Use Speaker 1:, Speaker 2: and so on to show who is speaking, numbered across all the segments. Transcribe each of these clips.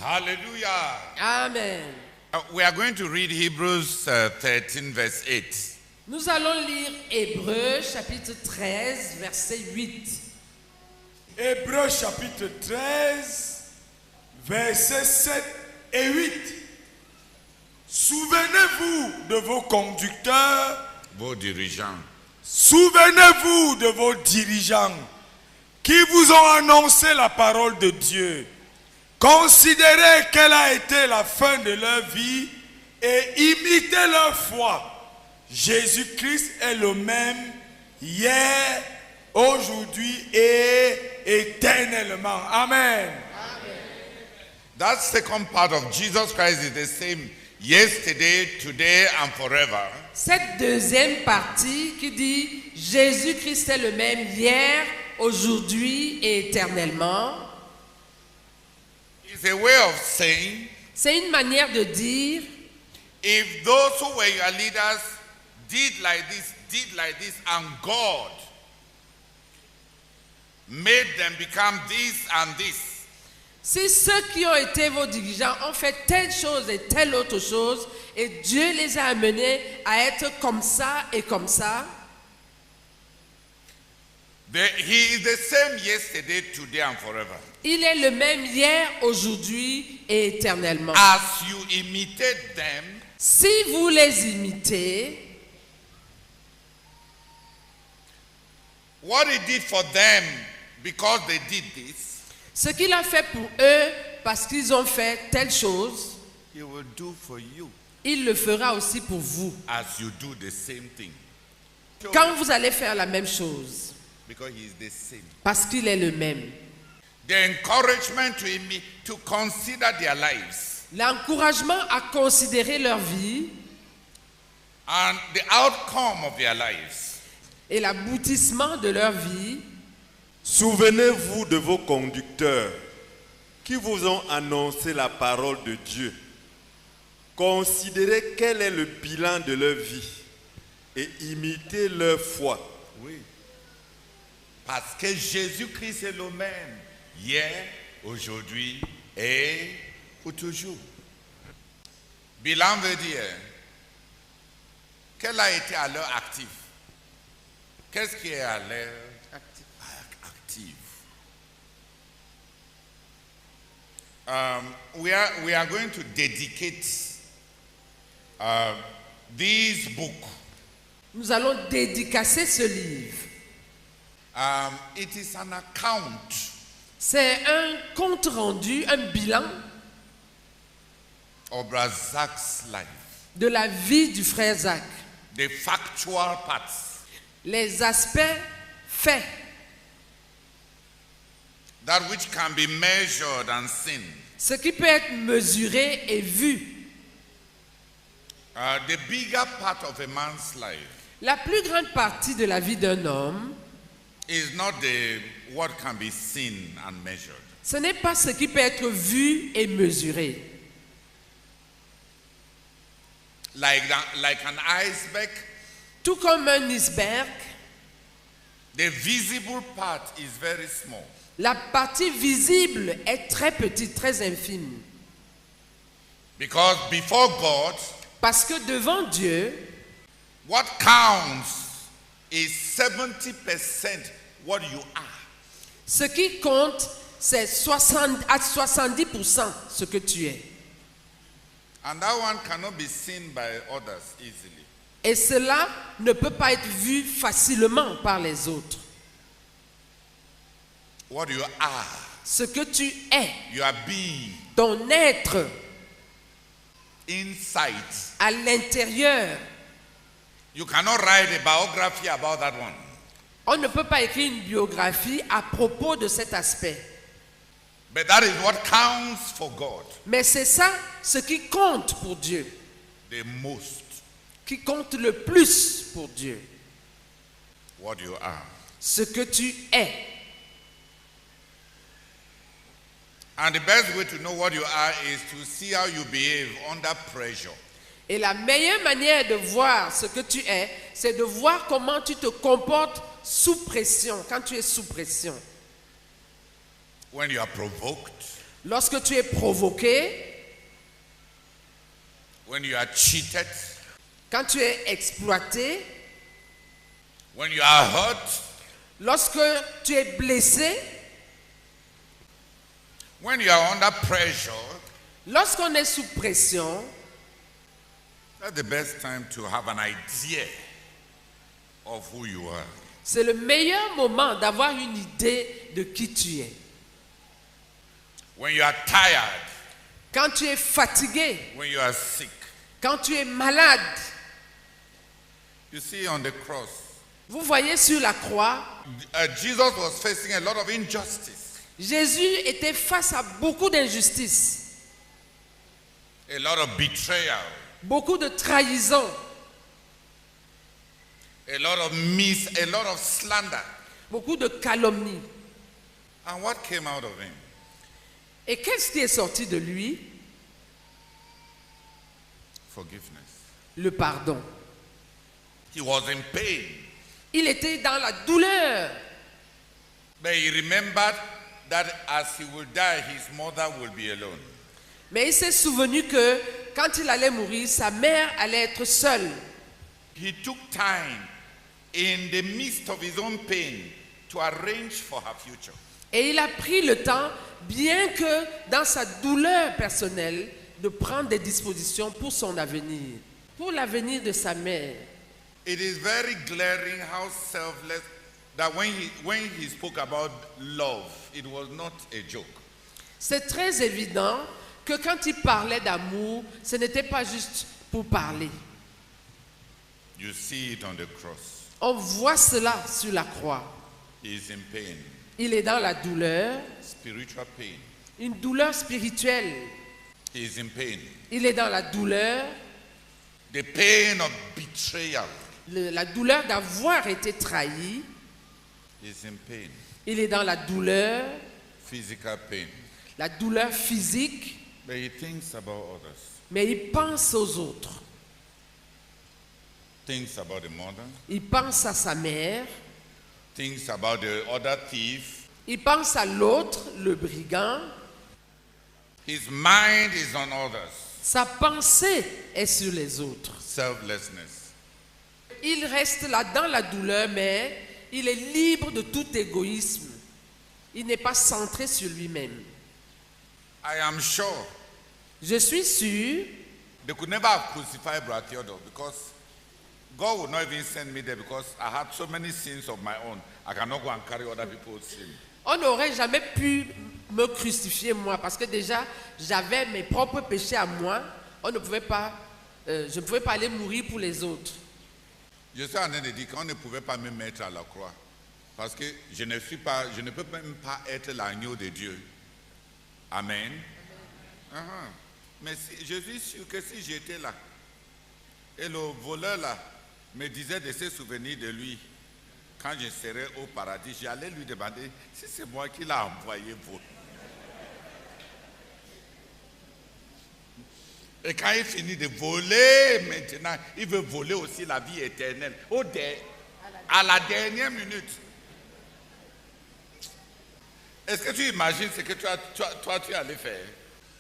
Speaker 1: Hallelujah.
Speaker 2: Amen.
Speaker 1: We are going to read Hebrews 13 verse 8.
Speaker 2: Nous allons lire Hébreux chapitre 13 verset 8.
Speaker 3: Hébreux chapitre 13, versets 7 et 8. Souvenez-vous de vos conducteurs,
Speaker 1: Vos dirigeants.
Speaker 3: souvenez-vous de vos dirigeants qui vous ont annoncé la parole de Dieu. Considérez quelle a été la fin de leur vie et imitez leur foi. Jésus-Christ est le même hier, aujourd'hui et éternellement. Amen.
Speaker 1: That second part of Jesus Christ is the same yesterday, today and forever.
Speaker 2: Cette deuxième partie qui dit Jésus-Christ est le même hier, aujourd'hui et éternellement,
Speaker 1: It's a way of saying,
Speaker 2: c'est une manière de dire
Speaker 1: if those who were your leaders did like this, and God made them become this and this,
Speaker 2: si ceux qui ont été vos dirigeants ont fait telle chose et telle autre chose, et Dieu les a amenés à être comme ça et comme ça,
Speaker 1: He is the same yesterday, today and forever.
Speaker 2: il est le même hier, aujourd'hui et éternellement.
Speaker 1: As you imitate them,
Speaker 2: Si vous les imitez,
Speaker 1: what he did for them because they did this,
Speaker 2: ce qu'il a fait pour eux parce qu'ils ont fait telle chose,
Speaker 1: he will do for you
Speaker 2: il le fera aussi pour vous.
Speaker 1: as you do the same thing.
Speaker 2: Quand vous allez faire la même chose,
Speaker 1: Because he is the same.
Speaker 2: parce qu'il est le même.
Speaker 1: The encouragement to consider their lives
Speaker 2: L'encouragement à considérer leur vie
Speaker 1: and the outcome of their lives.
Speaker 2: et l'aboutissement de leur vie.
Speaker 4: Souvenez-vous de vos conducteurs qui vous ont annoncé la parole de Dieu. Considérez quel est le bilan de leur vie et imitez leur foi.
Speaker 1: Oui. Parce que Jésus-Christ est le même hier, aujourd'hui et pour toujours. Bilan veut dire quelle a été à l'heure active. Qu'est-ce qui est à l'heure active? We are going to dedicate this book.
Speaker 2: Nous allons dédicacer ce livre.
Speaker 1: It is an account
Speaker 2: C'est un compte rendu, un bilan
Speaker 1: of Brother Zach's life.
Speaker 2: de la vie du frère Zach.
Speaker 1: The factual parts.
Speaker 2: Les aspects faits,
Speaker 1: That which can be measured and seen.
Speaker 2: ce qui peut être mesuré et vu.
Speaker 1: The bigger part of a man's life
Speaker 2: La plus grande partie de la vie d'un homme,
Speaker 1: is not what can be seen and measured.
Speaker 2: ce n'est pas ce qui peut être vu et mesuré.
Speaker 1: Like an iceberg,
Speaker 2: Tout comme un iceberg,
Speaker 1: the visible part is very small.
Speaker 2: la partie visible est très petite, très infime.
Speaker 1: Because before God,
Speaker 2: Parce que devant Dieu,
Speaker 1: what counts is 70% what you are.
Speaker 2: ce qui compte, c'est 60 à 70% ce que tu es.
Speaker 1: And that one cannot be seen by others easily.
Speaker 2: Et cela ne peut pas être vu facilement par les autres.
Speaker 1: What you are,
Speaker 2: Ce que tu es,
Speaker 1: your being,
Speaker 2: ton être
Speaker 1: insight.
Speaker 2: à l'intérieur.
Speaker 1: You cannot write a biography about that one.
Speaker 2: On ne peut pas écrire une biographie à propos de cet aspect.
Speaker 1: But that is what counts for God
Speaker 2: Mais c'est ça ce qui compte pour Dieu,
Speaker 1: the most.
Speaker 2: qui compte le plus pour Dieu.
Speaker 1: What you are.
Speaker 2: Ce que tu es.
Speaker 1: And the best way to know what you are is to see how you behave under pressure.
Speaker 2: Et la meilleure manière de voir ce que tu es, c'est de voir comment tu te comportes sous pression, quand tu es sous pression.
Speaker 1: When you are provoked,
Speaker 2: Lorsque tu es provoqué,
Speaker 1: when you are cheated,
Speaker 2: quand tu es exploité,
Speaker 1: when you are hurt,
Speaker 2: lorsque tu es blessé,
Speaker 1: when you are under pressure,
Speaker 2: lorsqu'on est sous pression,
Speaker 1: that's the best time to have an idea of who you are.
Speaker 2: c'est le meilleur moment d'avoir une idée de qui tu es.
Speaker 1: When you are tired,
Speaker 2: Quand tu es fatigué,
Speaker 1: when you are sick.
Speaker 2: quand tu es malade,
Speaker 1: You see on the cross,
Speaker 2: vous voyez sur la croix,
Speaker 1: Jesus was facing a lot of injustice,
Speaker 2: Jésus était face à beaucoup d'injustices,
Speaker 1: a lot of betrayal,
Speaker 2: beaucoup de trahison,
Speaker 1: a lot of slander.
Speaker 2: beaucoup de calomnie.
Speaker 1: And what came out of him?
Speaker 2: Et qu'est-ce qui est sorti de lui?
Speaker 1: Forgiveness.
Speaker 2: Le pardon.
Speaker 1: He was in pain,
Speaker 2: Il était dans la douleur,
Speaker 1: but he remembered that as he will die, his mother will be alone.
Speaker 2: mais il s'est souvenu que quand il allait mourir, sa mère allait être seule.
Speaker 1: He took time in the midst of his own pain to arrange for her future.
Speaker 2: Et il a pris le temps, bien que dans sa douleur personnelle, de prendre des dispositions pour son avenir, pour l'avenir de sa mère.
Speaker 1: It is very glaring how selfless that when he spoke about love, it was not a joke.
Speaker 2: C'est très évident que quand il parlait d'amour, ce n'était pas juste pour parler.
Speaker 1: You see it on the cross.
Speaker 2: On voit cela sur la croix.
Speaker 1: He is in pain,
Speaker 2: Il est dans la douleur,
Speaker 1: spiritual pain.
Speaker 2: une douleur spirituelle.
Speaker 1: He is in pain.
Speaker 2: Il est dans la douleur,
Speaker 1: The pain of betrayal.
Speaker 2: la douleur d'avoir été trahi.
Speaker 1: He is in pain.
Speaker 2: Il est dans la douleur,
Speaker 1: Physical pain.
Speaker 2: la douleur physique,
Speaker 1: But he thinks about others.
Speaker 2: mais il pense aux autres.
Speaker 1: Thinks about the mother.
Speaker 2: Il pense à sa mère,
Speaker 1: Thinks about the other thief.
Speaker 2: il pense à l'autre, le brigand.
Speaker 1: His mind is on others.
Speaker 2: Sa pensée est sur les autres.
Speaker 1: Selflessness.
Speaker 2: Il reste là dans la douleur, mais il est libre de tout égoïsme. Il n'est pas centré sur lui-même.
Speaker 1: I am sure
Speaker 2: Je suis sûr,
Speaker 1: they could never have crucified Brother Theodore because God would not even send me there because I had so many sins of my own. I cannot go and carry other people's sins.
Speaker 2: on n'aurait jamais pu me crucifier moi, parce que déjà j'avais mes propres péchés à moi. On ne pouvait pas, je ne pouvais pas aller mourir pour les autres.
Speaker 1: Je suis en train de dire qu'on ne pouvait pas me mettre à la croix parce que je ne peux même pas être l'agneau de Dieu. Amen. Mais je suis sûr que si j'étais là et le voleur là me disait de se souvenir de lui quand je serai au paradis, j'allais lui demander si c'est moi qui l'a envoyé voler. Et quand il finit de voler, maintenant, il veut voler aussi la vie éternelle. À la dernière minute. Est-ce que tu imagines ce que toi tu allais faire?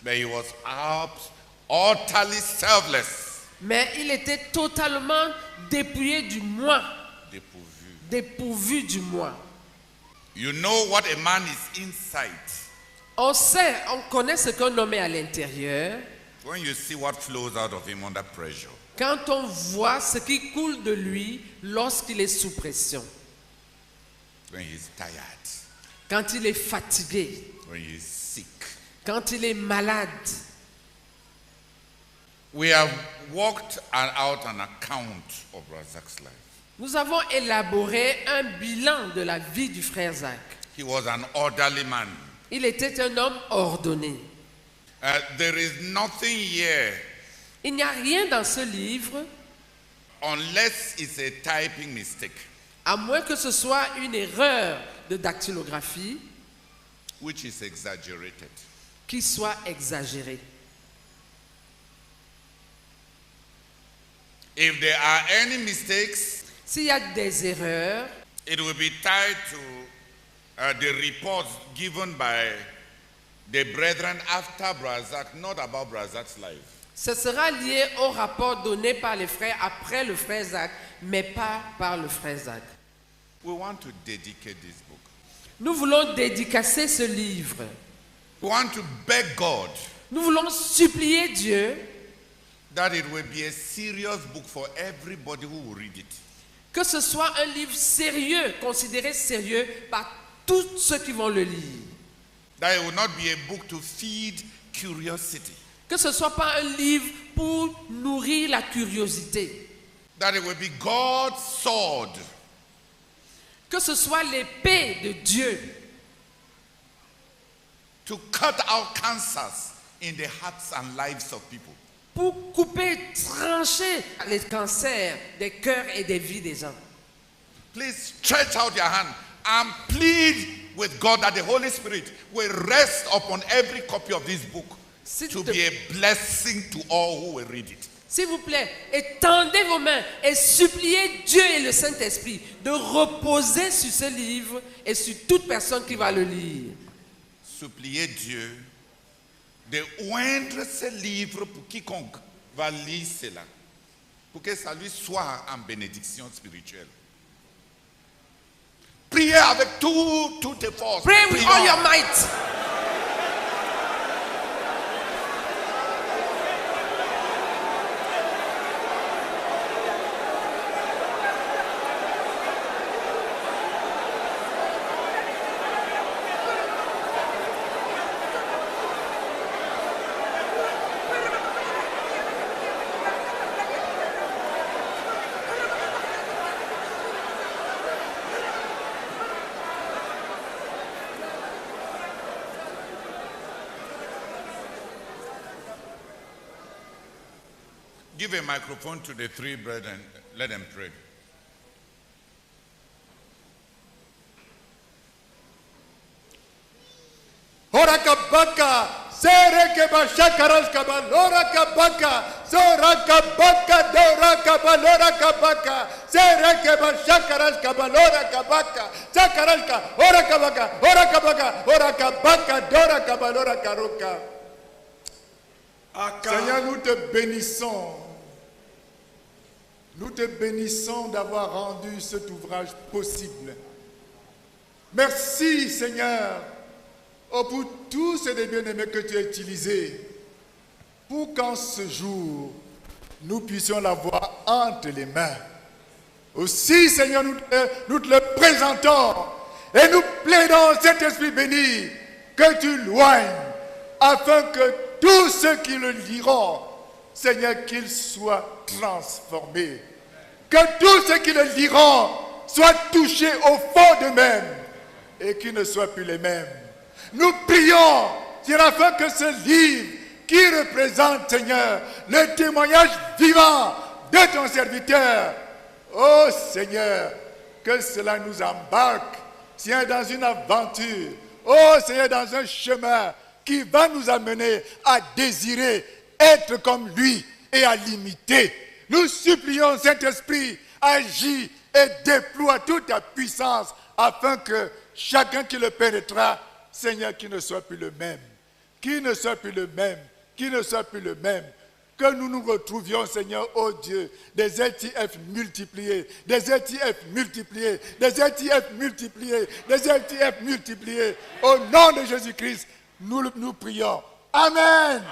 Speaker 1: But he was utterly selfless.
Speaker 2: Mais il était totalement dépouillé du moi,
Speaker 1: Dépourvu.
Speaker 2: dépourvu du moi.
Speaker 1: You know what a man is inside.
Speaker 2: On sait, on connaît ce qu'un homme est à l'intérieur
Speaker 1: When you see what flows out of him under pressure.
Speaker 2: quand on voit ce qui coule de lui lorsqu'il est sous pression,
Speaker 1: When he's tired.
Speaker 2: quand il est fatigué,
Speaker 1: When he's sick.
Speaker 2: quand il est malade.
Speaker 1: We have worked out an account of Razak's life.
Speaker 2: Nous avons élaboré un bilan de la vie du frère Zach.
Speaker 1: He was an orderly man.
Speaker 2: Il était un homme ordonné.
Speaker 1: There is nothing here
Speaker 2: Il n'y a rien dans ce livre,
Speaker 1: unless it's a typing mistake,
Speaker 2: à moins que ce soit une erreur de dactylographie
Speaker 1: which is exaggerated.
Speaker 2: qui soit exagérée.
Speaker 1: If there are any mistakes,
Speaker 2: S'il y a des erreurs,
Speaker 1: it will be tied to the reports given by the brethren after Brazak, not about Brazak's life.
Speaker 2: Ce sera lié au rapport donné par les frères après le frère Zach, mais pas par le frère Zach.
Speaker 1: We want to dedicate this book.
Speaker 2: Nous voulons dédicacer ce livre.
Speaker 1: We want to beg God
Speaker 2: Nous voulons supplier Dieu
Speaker 1: that it will be a serious book for everybody who will read it.
Speaker 2: que ce soit un livre sérieux, considéré sérieux par tous ceux qui vont le lire.
Speaker 1: That it will not be a book to feed curiosity.
Speaker 2: Que ce ne soit pas un livre pour nourrir la curiosité.
Speaker 1: That it will be God's sword
Speaker 2: Que ce soit l'épée de Dieu
Speaker 1: to cut out cancers in the hearts and lives of people.
Speaker 2: pour couper, trancher les cancers des cœurs et des vies des gens.
Speaker 1: Please stretch out your hand and plead with God that the Holy Spirit will rest upon every copy of this book to be a blessing to all who will read it.
Speaker 2: S'il vous plaît, étendez vos mains et suppliez Dieu et le Saint-Esprit de reposer sur ce livre et sur toute personne qui va le lire.
Speaker 1: Suppliez Dieu de oindre ce livre pour quiconque va lire cela, pour que ça lui soit en bénédiction spirituelle. Priez avec toutes tes forces.
Speaker 2: Pray with all your might.
Speaker 1: Give a microphone to the three brethren. Let them pray.
Speaker 5: Ora kabaka, sere ke ba shakaras kaba, lora kabaka, sora kabaka, dora kaba, lora kabaka, sere ke ba shakaras kaba, lora kabaka, shakaras ka, ora kabaka, dora kaba, lora karoka. Seigneur, nous te bénissons. Nous te bénissons d'avoir rendu cet ouvrage possible. Merci, Seigneur, pour tous ces bien-aimés que tu as utilisés, pour qu'en ce jour, nous puissions l'avoir entre les mains. Aussi, Seigneur, nous te le présentons et nous plaidons, Saint-Esprit béni, que tu loignes, afin que tous ceux qui le liront, Seigneur, qu'ils soient transformés. Que tous ceux qui le liront soient touchés au fond d'eux-mêmes et qu'ils ne soient plus les mêmes. Nous prions, Seigneur, afin que ce livre qui représente, Seigneur, le témoignage vivant de ton serviteur, oh Seigneur, que cela nous embarque, Seigneur, dans une aventure, oh Seigneur, dans un chemin qui va nous amener à désirer être comme lui et à l'imiter. Nous supplions, Saint-Esprit, agis et déploie toute ta puissance afin que chacun qui le pénétrera, Seigneur, qui ne soit plus le même, qui ne soit plus le même, qui ne soit plus le même. Que nous nous retrouvions, Seigneur, oh Dieu, des LTF multipliés, des LTF multipliés, des LTF multipliés, des LTF multipliés. Au nom de Jésus-Christ, nous prions. Amen.